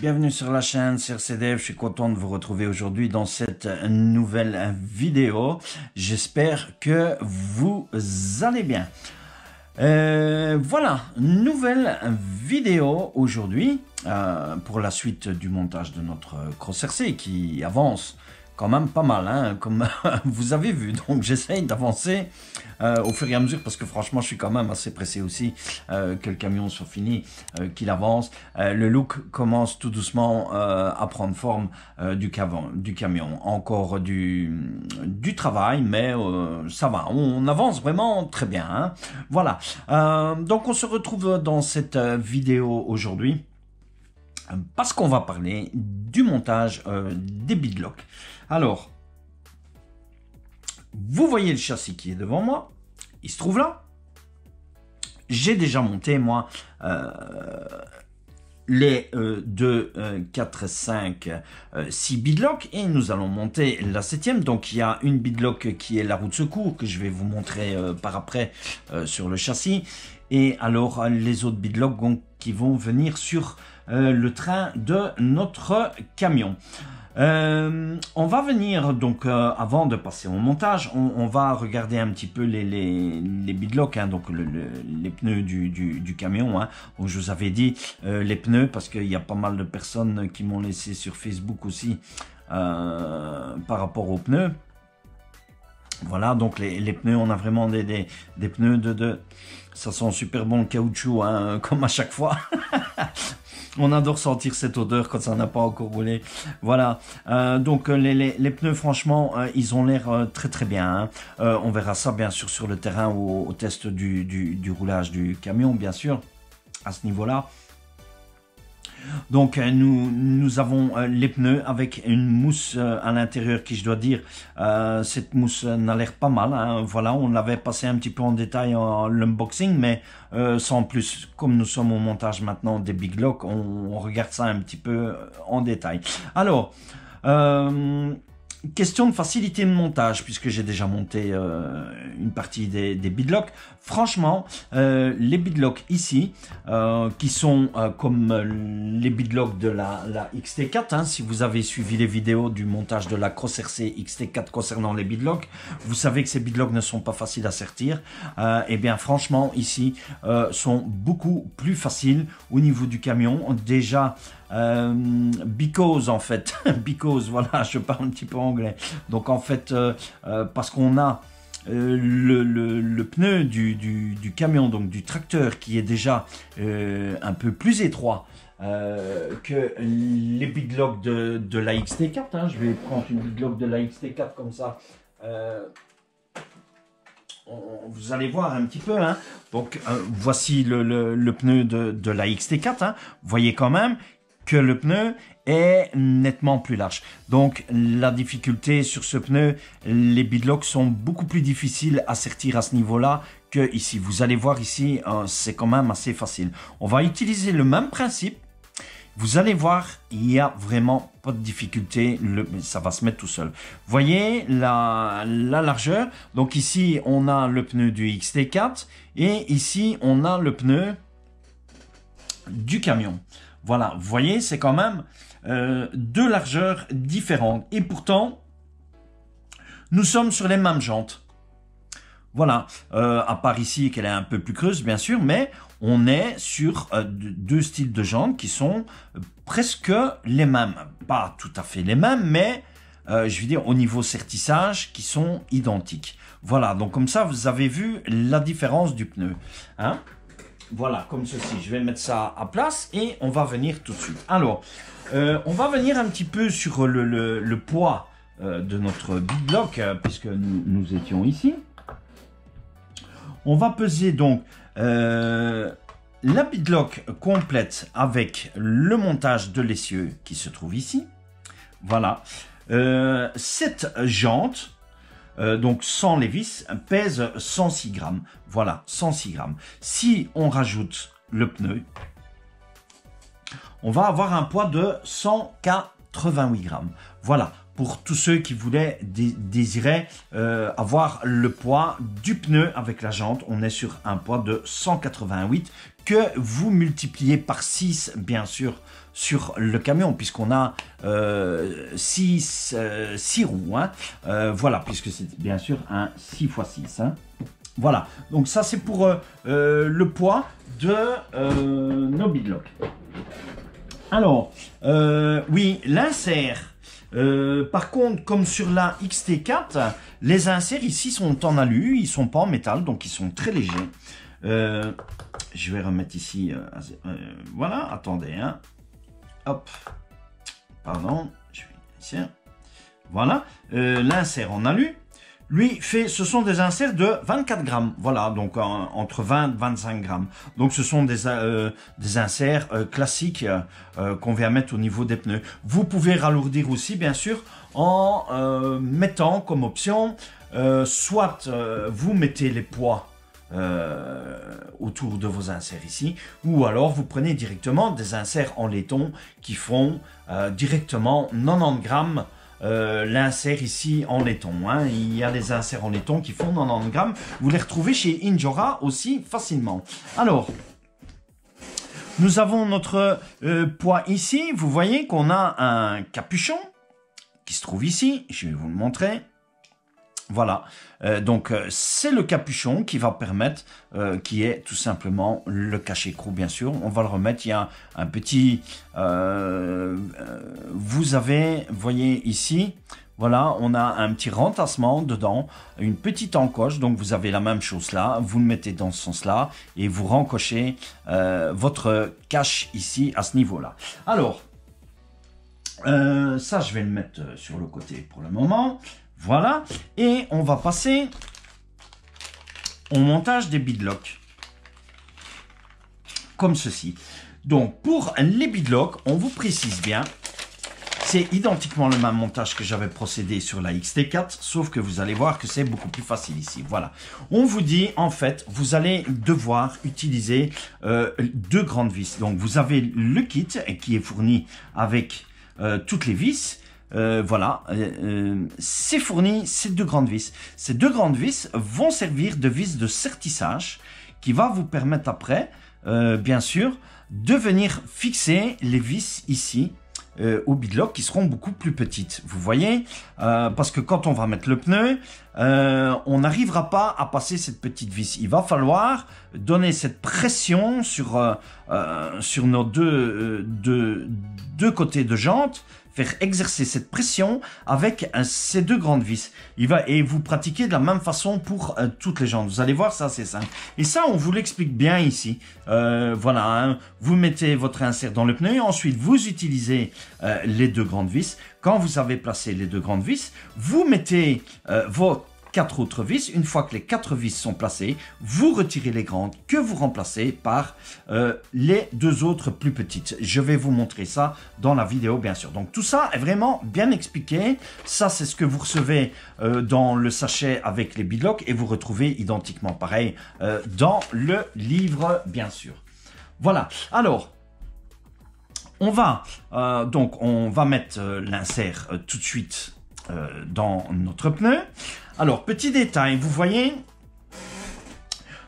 bienvenue sur la chaîne CDF. Je suis content de vous retrouver aujourd'hui dans cette nouvelle vidéo. J'espère que vous allez bien. Voilà, nouvelle vidéo aujourd'hui pour la suite du montage de notre Cross RC qui avance quand même pas mal, hein, comme vous avez vu. Donc j'essaye d'avancer au fur et à mesure parce que franchement je suis quand même assez pressé aussi que le camion soit fini, qu'il avance. Le look commence tout doucement à prendre forme du camion. Encore du travail, mais ça va, on avance vraiment très bien, hein. Voilà, donc on se retrouve dans cette vidéo aujourd'hui parce qu'on va parler du montage des beadlocks. Alors, vous voyez le châssis qui est devant moi, il se trouve là. J'ai déjà monté, moi, les 2, 4, 5, 6 beadlocks et nous allons monter la 7e. Donc, il y a une beadlock qui est la roue de secours que je vais vous montrer par après sur le châssis. Et alors, les autres beadlocks qui vont venir sur le train de notre camion. On va venir donc avant de passer au montage, on va regarder un petit peu les beadlocks, hein, donc les pneus du camion, hein. Donc je vous avais dit les pneus parce qu'il y a pas mal de personnes qui m'ont laissé sur Facebook aussi par rapport aux pneus. Voilà, donc les pneus, on a vraiment des pneus ça sent super bon le caoutchouc, hein, comme à chaque fois. On adore sentir cette odeur quand ça n'a pas encore roulé. Voilà, donc les pneus, franchement, ils ont l'air très très bien, hein. On verra ça bien sûr sur le terrain au test du roulage du camion, bien sûr, à ce niveau-là. Donc nous avons les pneus avec une mousse à l'intérieur qui, je dois dire, cette mousse n'a l'air pas mal, hein. Voilà, on l'avait passé un petit peu en détail en l'unboxing, mais sans plus, comme nous sommes au montage maintenant des beadlocks, on regarde ça un petit peu en détail. Alors, question de facilité de montage, puisque j'ai déjà monté une partie des beadlocks. Franchement, les beadlocks ici, qui sont comme les beadlocks de la XT4, hein, si vous avez suivi les vidéos du montage de la Cross RC XT4 concernant les beadlocks, vous savez que ces beadlocks ne sont pas faciles à sertir. Et bien franchement, ici, sont beaucoup plus faciles au niveau du camion. Déjà, because en fait, because, voilà, je parle un petit peu anglais. Donc en fait, parce qu'on a le pneu du camion, donc du tracteur, qui est déjà un peu plus étroit que les beadlocks de la XT4, hein. Je vais prendre une beadlock de la XT4 comme ça. Vous allez voir un petit peu, hein. Donc voici le pneu de la XT4, hein. Vous voyez quand même que le pneu est nettement plus large. Donc la difficulté sur ce pneu, les beadlocks sont beaucoup plus difficiles à sertir à ce niveau-là que ici. Vous allez voir ici, c'est quand même assez facile. On va utiliser le même principe. Vous allez voir, il n'y a vraiment pas de difficulté, ça va se mettre tout seul. Voyez la largeur. Donc ici, on a le pneu du XT4 et ici, on a le pneu du camion. Voilà, vous voyez, c'est quand même deux largeurs différentes. Et pourtant, nous sommes sur les mêmes jantes. Voilà, à part ici qu'elle est un peu plus creuse, bien sûr, mais on est sur deux styles de jantes qui sont presque les mêmes. Pas tout à fait les mêmes, mais je veux dire au niveau sertissage qui sont identiques. Voilà, donc comme ça, vous avez vu la différence du pneu, hein. Voilà, comme ceci. Je vais mettre ça à place et on va venir tout de suite. Alors, on va venir un petit peu sur le poids de notre beadlock, puisque nous étions ici. On va peser donc la beadlock complète avec le montage de l'essieu qui se trouve ici. Voilà. Cette jante, donc sans les vis, pèse 106 grammes. Voilà, 106 grammes. Si on rajoute le pneu, on va avoir un poids de 188 grammes. Voilà, pour tous ceux qui voulaient désiraient avoir le poids du pneu avec la jante. On est sur un poids de 188 que vous multipliez par 6 bien sûr sur le camion, puisqu'on a 6 roues, hein. Voilà, puisque c'est bien sûr un 6x6, hein. Voilà, donc ça c'est pour le poids de nos bidlocks. Alors, oui, l'insert, par contre, comme sur la XT4, les inserts ici sont en alu, ils sont pas en métal, donc ils sont très légers. Je vais remettre ici, voilà, attendez, hein. Hop, pardon, je vais ici. Voilà, l'insert en alu. Lui, ce sont des inserts de 24 grammes, voilà, donc entre 20 et 25 grammes. Donc ce sont des inserts classiques qu'on vient mettre au niveau des pneus. Vous pouvez ralourdir aussi, bien sûr, en mettant comme option, soit vous mettez les poids autour de vos inserts ici, ou alors vous prenez directement des inserts en laiton qui font directement 90 grammes. L'insert ici en laiton, hein. Il y a des inserts en laiton qui font 90 grammes. Vous les retrouvez chez Injora aussi facilement. Alors, nous avons notre poids ici. Vous voyez qu'on a un capuchon qui se trouve ici. Je vais vous le montrer. Voilà, donc c'est le capuchon qui va permettre, qui est tout simplement le cache-écrou, bien sûr. On va le remettre, il y a un petit, vous voyez ici, voilà, on a un petit rentassement dedans, une petite encoche, donc vous avez la même chose là, vous le mettez dans ce sens-là et vous rencochez votre cache ici à ce niveau-là. Alors, ça je vais le mettre sur le côté pour le moment. Voilà, et on va passer au montage des bidlocks, comme ceci. Donc, pour les bidlocks, on vous précise bien, c'est identiquement le même montage que j'avais procédé sur la XT4, sauf que vous allez voir que c'est beaucoup plus facile ici. Voilà, on vous dit, en fait, vous allez devoir utiliser 2 grandes vis. Donc, vous avez le kit qui est fourni avec toutes les vis. Voilà, c'est fourni ces 2 grandes vis. Ces 2 grandes vis vont servir de vis de sertissage qui va vous permettre après, bien sûr, de venir fixer les vis ici au bidlock qui seront beaucoup plus petites. Vous voyez, parce que quand on va mettre le pneu, on n'arrivera pas à passer cette petite vis. Il va falloir donner cette pression sur nos deux côtés de jante, faire exercer cette pression avec ces 2 grandes vis. Et vous pratiquez de la même façon pour toutes les jantes. Vous allez voir, ça c'est simple. Et ça, on vous l'explique bien ici. Voilà, hein, vous mettez votre insert dans le pneu et ensuite vous utilisez les 2 grandes vis. Quand vous avez placé les 2 grandes vis, vous mettez vos 4 autres vis. Une fois que les 4 vis sont placées, vous retirez les grandes que vous remplacez par les 2 autres plus petites. Je vais vous montrer ça dans la vidéo, bien sûr. Donc tout ça est vraiment bien expliqué. Ça, c'est ce que vous recevez dans le sachet avec les bidlocks et vous retrouvez identiquement pareil dans le livre, bien sûr. Voilà. Alors, on va mettre l'insert tout de suite dans notre pneu. Alors, petit détail, vous voyez,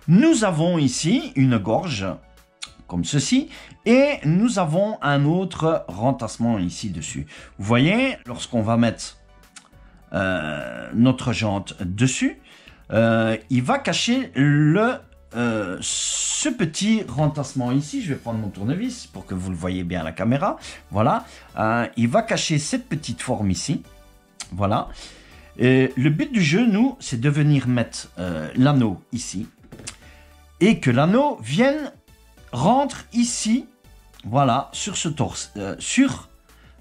nous avons ici une gorge, comme ceci, et nous avons un autre rentassement ici dessus. Vous voyez, lorsqu'on va mettre notre jante dessus, il va cacher ce petit rentassement ici. Je vais prendre mon tournevis pour que vous le voyez bien à la caméra. Voilà, il va cacher cette petite forme ici. Voilà. Le but du jeu, nous, c'est de venir mettre l'anneau ici et que l'anneau rentre ici, voilà, sur ce torse,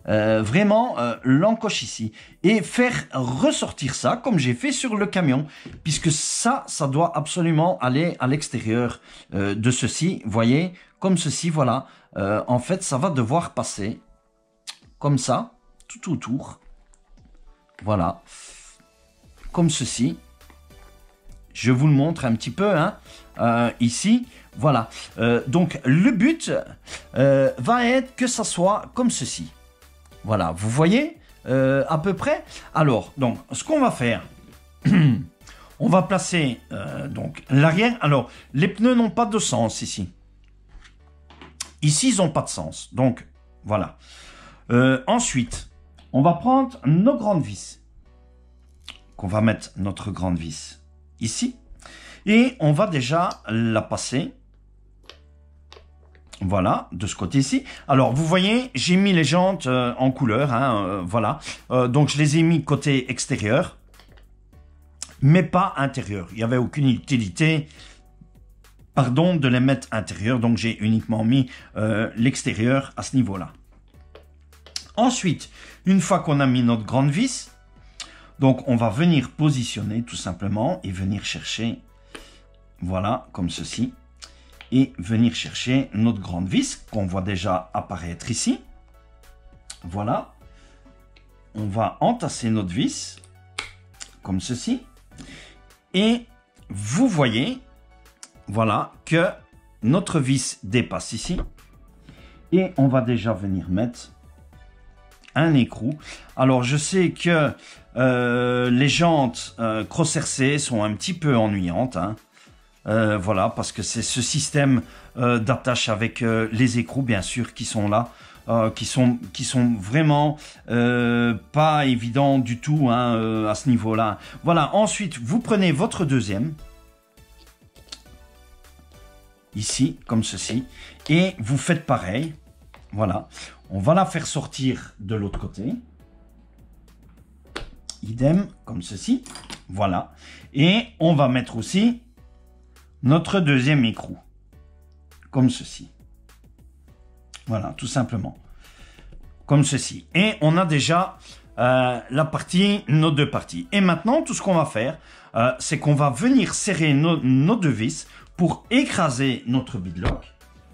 vraiment l'encoche ici et faire ressortir ça comme j'ai fait sur le camion, puisque ça doit absolument aller à l'extérieur de ceci, voyez, comme ceci, voilà. En fait, ça va devoir passer comme ça, tout autour, voilà. Comme ceci, je vous le montre un petit peu, hein, ici, voilà. Donc le but va être que ça soit comme ceci. Voilà, vous voyez, à peu près. Alors, donc, ce qu'on va faire, on va placer donc l'arrière. Alors, les pneus n'ont pas de sens ici. Ici, ils n'ont pas de sens. Donc, voilà. Ensuite, on va prendre nos grandes vis. Qu'on va mettre notre grande vis ici. Et on va déjà la passer. Voilà, de ce côté-ci. Alors, vous voyez, j'ai mis les jantes en couleur. Hein, voilà. Donc, je les ai mis côté extérieur. Mais pas intérieur. Il n'y avait aucune utilité, pardon, de les mettre intérieur. Donc, j'ai uniquement mis l'extérieur à ce niveau-là. Ensuite, une fois qu'on a mis notre grande vis, donc on va venir positionner tout simplement et venir chercher, voilà, comme ceci. Et venir chercher notre grande vis qu'on voit déjà apparaître ici. Voilà. On va entasser notre vis, comme ceci. Et vous voyez, voilà, que notre vis dépasse ici. Et on va déjà venir mettre un écrou. Alors, je sais que les jantes Cross-RC sont un petit peu ennuyantes. Hein. Voilà, parce que c'est ce système d'attache avec les écrous, bien sûr, qui sont là. Qui sont vraiment pas évidents du tout hein, à ce niveau-là. Voilà, ensuite, vous prenez votre deuxième. Ici, comme ceci. Et vous faites pareil. Voilà. On va la faire sortir de l'autre côté. Idem, comme ceci. Voilà. Et on va mettre aussi notre deuxième écrou. Comme ceci. Voilà, tout simplement. Comme ceci. Et on a déjà la partie, nos deux parties. Et maintenant, tout ce qu'on va faire, c'est qu'on va venir serrer nos deux vis pour écraser notre beadlock.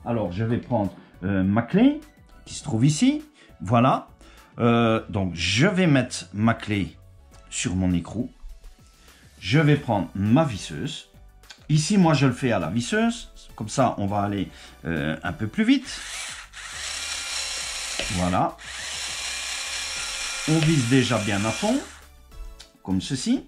Alors, je vais prendre ma clé qui se trouve ici. Voilà. Donc, je vais mettre ma clé sur mon écrou. Je vais prendre ma visseuse. Ici, moi, je le fais à la visseuse. Comme ça, on va aller un peu plus vite. Voilà. On vise déjà bien à fond. Comme ceci.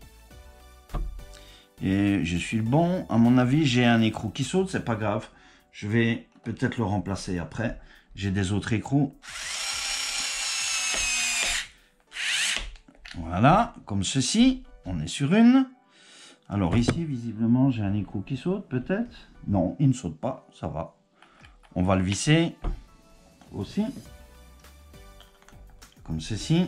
Et je suis le bon. À mon avis, j'ai un écrou qui saute. C'est pas grave. Je vais peut-être le remplacer après. J'ai des autres écrous. Voilà. Comme ceci. On est sur une. Alors ici, visiblement, j'ai un écrou qui saute, peut-être. Non, il ne saute pas, ça va. On va le visser aussi. Comme ceci.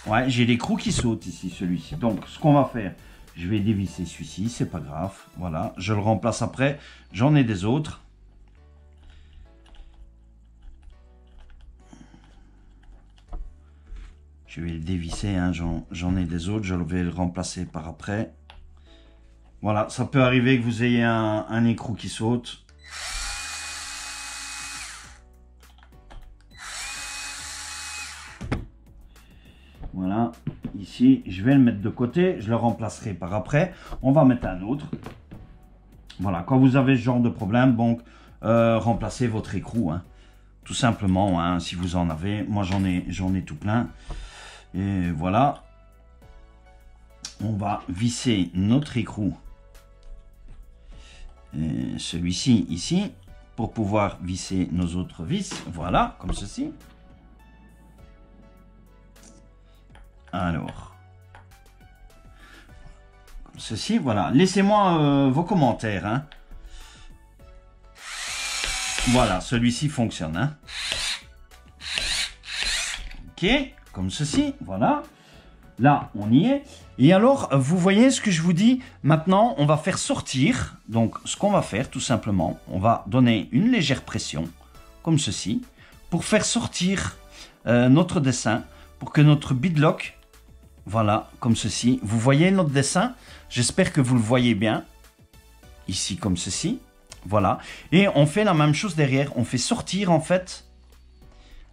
Ouais, j'ai l'écrou qui saute ici, celui-ci. Donc, ce qu'on va faire, je vais dévisser celui-ci, c'est pas grave. Voilà, je le remplace après. J'en ai des autres. Je vais le dévisser, hein, j'en ai des autres, je vais le remplacer par après. Voilà, ça peut arriver que vous ayez un écrou qui saute. Voilà, ici, je vais le mettre de côté, je le remplacerai par après. On va mettre un autre. Voilà, quand vous avez ce genre de problème, donc, remplacez votre écrou, hein, tout simplement, hein, si vous en avez. Moi, j'en ai tout plein. Et voilà, on va visser notre écrou, celui-ci ici, pour pouvoir visser nos autres vis. Voilà, comme ceci. Alors, comme ceci, voilà. Laissez-moi vos commentaires. Hein. Voilà, celui-ci fonctionne. Hein. Ok. Comme ceci, voilà. Là, on y est. Et alors, vous voyez ce que je vous dis? Maintenant, on va faire sortir. Donc, ce qu'on va faire, tout simplement, on va donner une légère pression, comme ceci, pour faire sortir notre dessin, pour que notre beadlock, voilà, comme ceci. Vous voyez notre dessin? J'espère que vous le voyez bien. Ici, comme ceci. Voilà. Et on fait la même chose derrière. On fait sortir, en fait,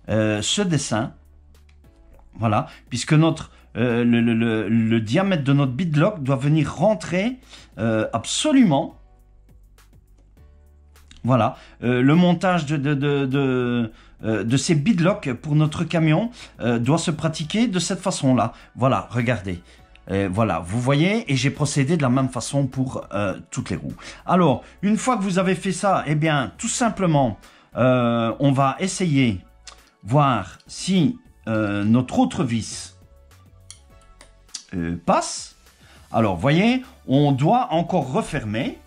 ce dessin. Voilà, puisque notre le diamètre de notre beadlock doit venir rentrer absolument. Voilà, le montage de ces beadlocks pour notre camion doit se pratiquer de cette façon-là. Voilà, regardez. Voilà, vous voyez, et j'ai procédé de la même façon pour toutes les roues. Alors, une fois que vous avez fait ça, eh bien, tout simplement, on va essayer, voir si notre autre vis passe. Alors, voyez, on doit encore refermer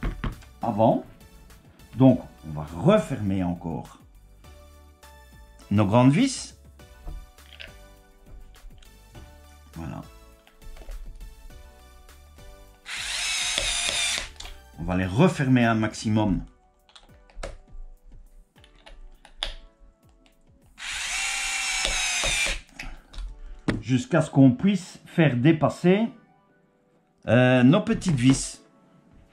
avant. Donc, on va refermer encore nos grandes vis. Voilà. On va les refermer un maximum. Jusqu'à ce qu'on puisse faire dépasser nos petites vis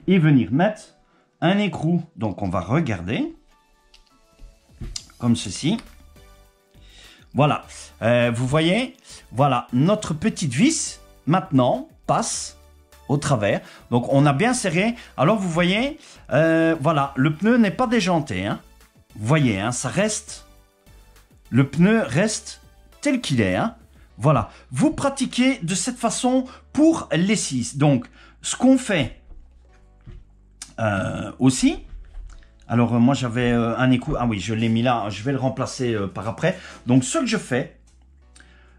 et venir mettre un écrou. Donc on va regarder comme ceci. Voilà, vous voyez, voilà, notre petite vis maintenant passe au travers. Donc on a bien serré. Alors vous voyez, voilà, le pneu n'est pas déjanté, hein. Vous voyez, hein, ça reste, le pneu reste tel qu'il est, hein. Voilà, vous pratiquez de cette façon pour les 6. Donc ce qu'on fait aussi, alors moi j'avais un écrou, ah oui, je l'ai mis là, je vais le remplacer par après. Donc ce que je fais,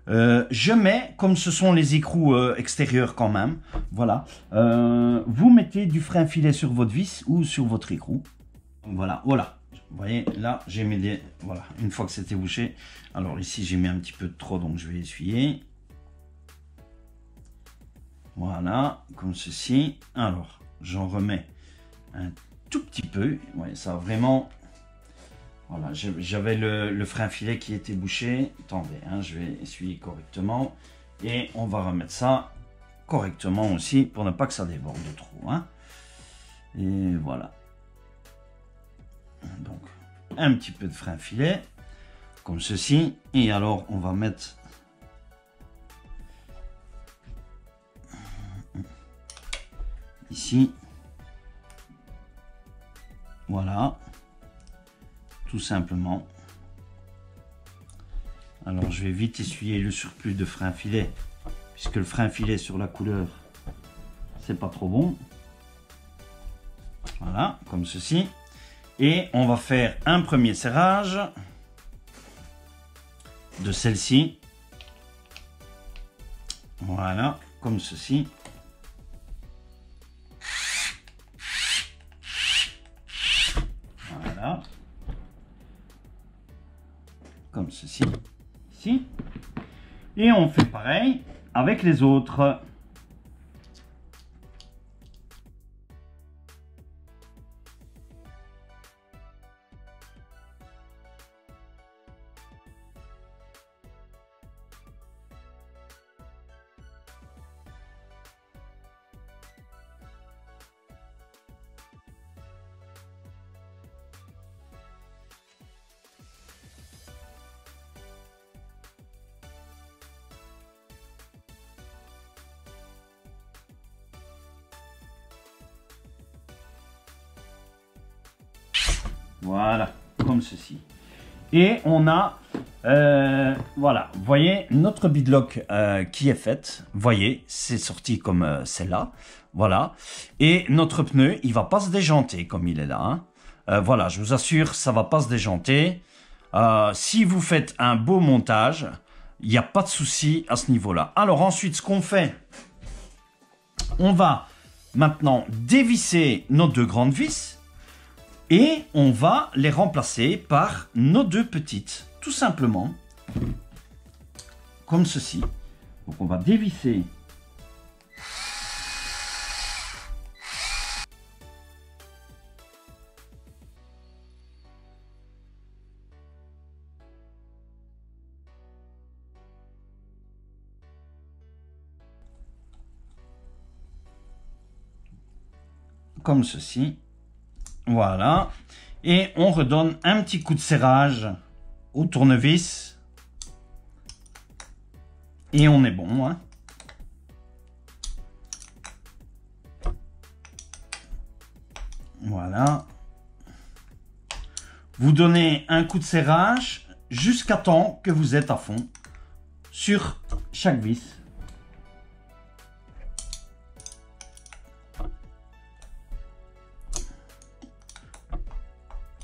je mets, comme ce sont les écrous extérieurs quand même, voilà, vous mettez du frein filet sur votre vis ou sur votre écrou. Voilà, voilà, vous voyez, là j'ai mis des, voilà, une fois que c'était bouché. Alors ici j'ai mis un petit peu de trop, donc je vais essuyer. Voilà, comme ceci. Alors, j'en remets un tout petit peu. Ouais, ça a vraiment... Voilà, j'avais le frein filet qui était bouché. Attendez, hein, je vais essuyer correctement. Et on va remettre ça correctement aussi pour ne pas que ça déborde trop. Hein. Et voilà. Donc, un petit peu de frein filet, comme ceci. Et alors, on va mettre... ici. Voilà. Tout simplement. Alors je vais vite essuyer le surplus de frein filet, puisque le frein filet sur la couleur c'est pas trop bon. Voilà, comme ceci. Et on va faire un premier serrage de celle-ci. Voilà, comme ceci. Voilà. Comme ceci. Ici. Et on fait pareil avec les autres. Voilà, comme ceci. Et on a, voilà, vous voyez, notre beadlock qui est faite. Vous voyez, c'est sorti comme celle-là. Voilà. Et notre pneu, il va pas se déjanter comme il est là. Hein. Voilà, je vous assure, ça va pas se déjanter. Si vous faites un beau montage, il n'y a pas de souci à ce niveau-là. Alors ensuite, ce qu'on fait, on va maintenant dévisser nos deux grandes vis. Et on va les remplacer par nos deux petites, tout simplement, comme ceci. Donc on va dévisser comme ceci. Voilà, et on redonne un petit coup de serrage au tournevis et on est bon. Hein. Voilà. Vous donnez un coup de serrage jusqu'à temps que vous êtes à fond sur chaque vis.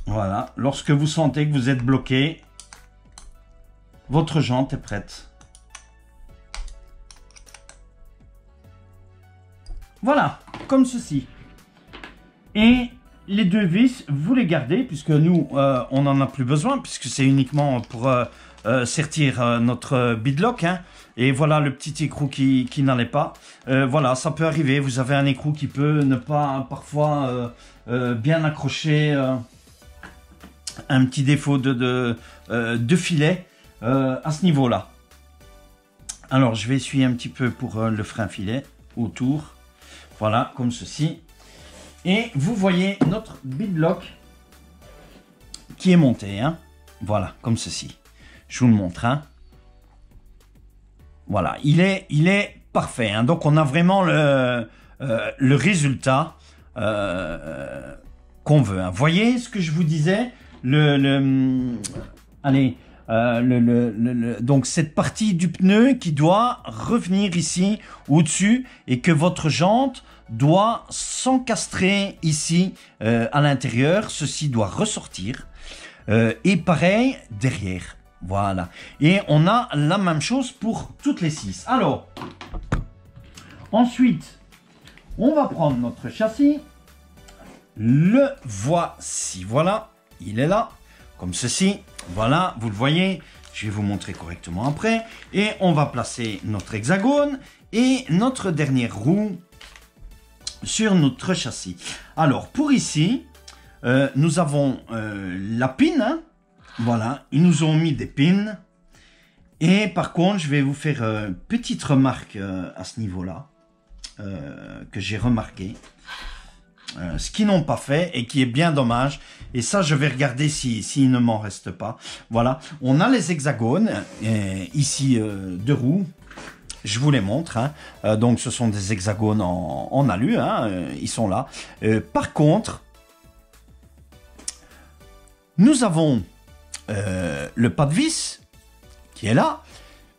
Voilà. Lorsque vous sentez que vous êtes bloqué, votre jante est prête. Voilà, comme ceci. Et les deux vis, vous les gardez, puisque nous, on n'en a plus besoin, puisque c'est uniquement pour sertir notre beadlock. Hein. Et voilà le petit écrou qui n'allait pas. Voilà, ça peut arriver. Vous avez un écrou qui peut ne pas, parfois, bien accrocher. Un petit défaut de filet à ce niveau-là. Alors, je vais essuyer un petit peu pour le frein filet autour. Voilà, comme ceci. Et vous voyez notre beadlock qui est monté. Hein. Voilà, comme ceci. Je vous le montre. Hein. Voilà, il est parfait. Hein. Donc, on a vraiment le résultat qu'on veut. Hein. Voyez ce que je vous disais. Donc cette partie du pneu qui doit revenir ici au-dessus et que votre jante doit s'encastrer ici à l'intérieur. Ceci doit ressortir. Et pareil derrière. Voilà. Et on a la même chose pour toutes les 6. Alors, ensuite, on va prendre notre châssis. Le voici. Voilà. Il est là, comme ceci. Voilà, vous le voyez. Je vais vous montrer correctement après. Et on va placer notre hexagone et notre dernière roue sur notre châssis. Alors, pour ici, nous avons la pin. Hein. Voilà, ils nous ont mis des pins. Et par contre, je vais vous faire une petite remarque à ce niveau-là, que j'ai remarqué. Ce qu'ils n'ont pas fait et qui est bien dommage. Et ça, je vais regarder s'il ne m'en reste pas. Voilà, on a les hexagones, ici, de roues. Je vous les montre. Hein. Donc, ce sont des hexagones en alu. Hein. Ils sont là. Par contre, nous avons le pas de vis qui est là.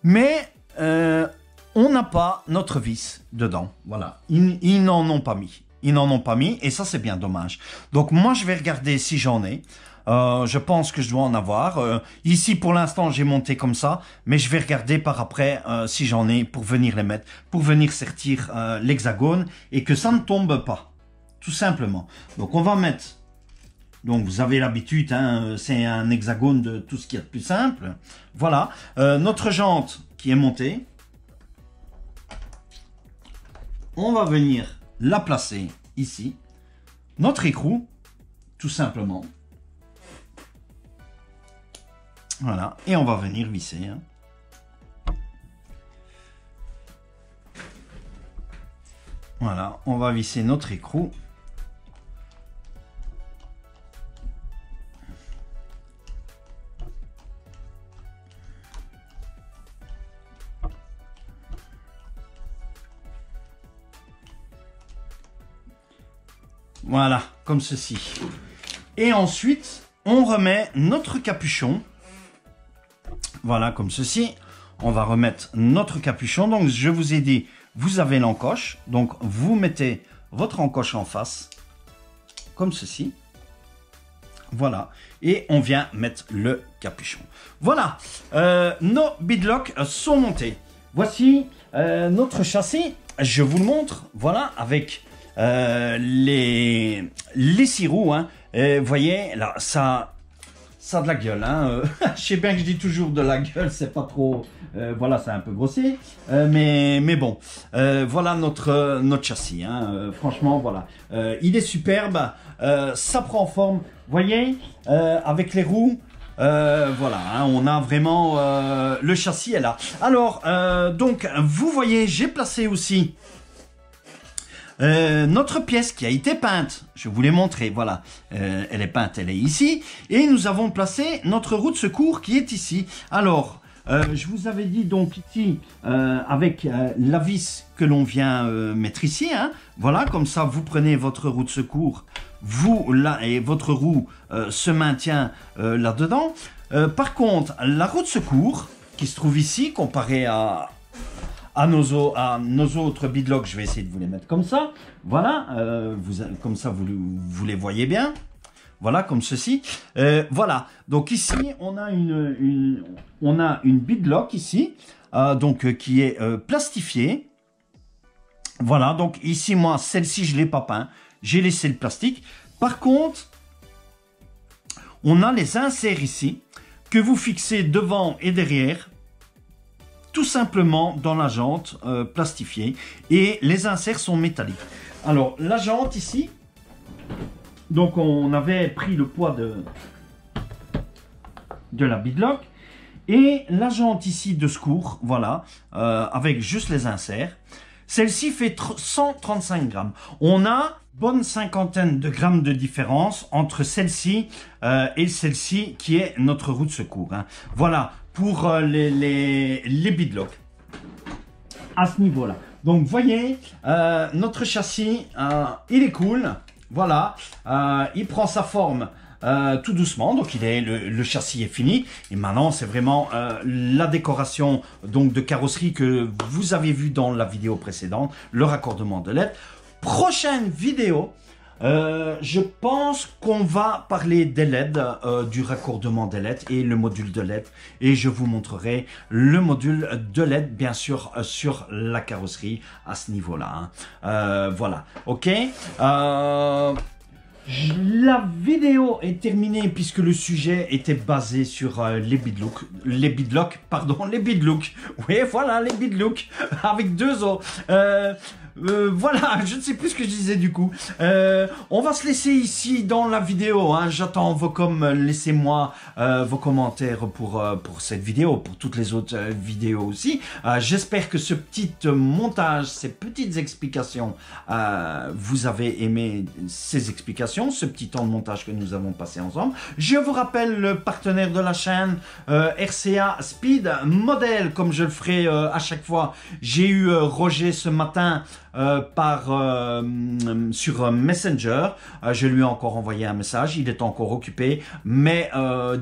Mais on n'a pas notre vis dedans. Voilà, ils n'en ont pas mis. Ils n'en ont pas mis et ça c'est bien dommage. Donc moi je vais regarder si j'en ai. Je pense que je dois en avoir. Ici pour l'instant j'ai monté comme ça. Mais je vais regarder par après si j'en ai pour venir les mettre. Pour venir sertir l'hexagone et que ça ne tombe pas. Tout simplement. Donc on va mettre. Donc vous avez l'habitude. Hein, c'est un hexagone de tout ce qu'il y a de plus simple. Voilà. Notre jante qui est montée. On va venir la placer ici, notre écrou, tout simplement. Voilà, et on va venir visser. Hein. Voilà, on va visser notre écrou. Voilà, comme ceci. Et ensuite, on remet notre capuchon. Voilà, comme ceci. On va remettre notre capuchon. Donc, je vous ai dit, vous avez l'encoche. Donc, vous mettez votre encoche en face. Comme ceci. Voilà. Et on vient mettre le capuchon. Voilà. Nos beadlocks sont montés. Voici notre châssis. Je vous le montre. Voilà, avec... les 6 roues, hein. Vous voyez, là, ça a de la gueule, hein. Je sais bien que je dis toujours de la gueule, c'est pas trop, voilà, c'est un peu grossier, mais bon, voilà notre châssis, hein. Franchement, voilà, il est superbe, ça prend forme, vous voyez, avec les roues. Voilà, hein, on a vraiment le châssis est là. Alors, donc, vous voyez, j'ai placé aussi notre pièce qui a été peinte, je vous l'ai montré, voilà, elle est peinte, elle est ici, et nous avons placé notre roue de secours qui est ici. Alors, je vous avais dit donc ici, avec la vis que l'on vient mettre ici, hein, voilà, comme ça vous prenez votre roue de secours, vous là, et votre roue se maintient là-dedans. Par contre, la roue de secours qui se trouve ici, comparée à nos autres beadlocks, je vais essayer de vous les mettre comme ça, voilà, comme ça vous les voyez bien. Voilà, comme ceci. Voilà. Donc ici, on a une beadlock ici, donc qui est plastifiée. Voilà. Donc ici, moi, celle-ci, je l'ai pas peint. J'ai laissé le plastique. Par contre, on a les inserts ici que vous fixez devant et derrière, tout simplement dans la jante plastifiée. Et les inserts sont métalliques. Alors, la jante ici. Donc on avait pris le poids de la beadlock et la jante ici de secours, voilà, avec juste les inserts. Celle-ci fait 135 grammes. On a bonne cinquantaine de grammes de différence entre celle-ci et celle-ci qui est notre roue de secours. Hein. Voilà pour les beadlocks à ce niveau-là. Donc voyez, notre châssis, il est cool. Voilà, il prend sa forme tout doucement, donc le châssis est fini. Et maintenant, c'est vraiment la décoration donc de carrosserie que vous avez vu dans la vidéo précédente, le raccordement de LED. Prochaine vidéo, je pense qu'on va parler des LED, du raccordement des LED et le module de LED. Et je vous montrerai le module de LED, bien sûr, sur la carrosserie à ce niveau-là. Hein. Voilà, ok. La vidéo est terminée puisque le sujet était basé sur les beadlocks. Oui, voilà, les beadlocks avec 2 O. Voilà, je ne sais plus ce que je disais du coup. On va se laisser ici dans la vidéo. Hein. J'attends vos laissez-moi vos commentaires pour cette vidéo, pour toutes les autres vidéos aussi. J'espère que ce petit montage, ces petites explications, vous avez aimé ces explications, ce petit temps de montage que nous avons passé ensemble. Je vous rappelle le partenaire de la chaîne, RCA Speed Model, comme je le ferai à chaque fois. J'ai eu Roger ce matin sur Messenger. Je lui ai encore envoyé un message, il est encore occupé, mais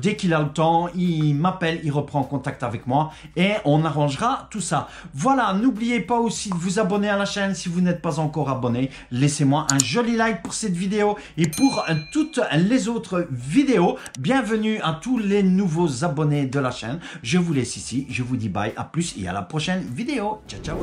dès qu'il a le temps, il m'appelle, il reprend contact avec moi et on arrangera tout ça. Voilà, n'oubliez pas aussi de vous abonner à la chaîne si vous n'êtes pas encore abonné. Laissez-moi un joli like pour cette vidéo et pour toutes les autres vidéos. Bienvenue à tous les nouveaux abonnés de la chaîne. Je vous laisse ici, je vous dis bye, à plus et à la prochaine vidéo. Ciao, ciao.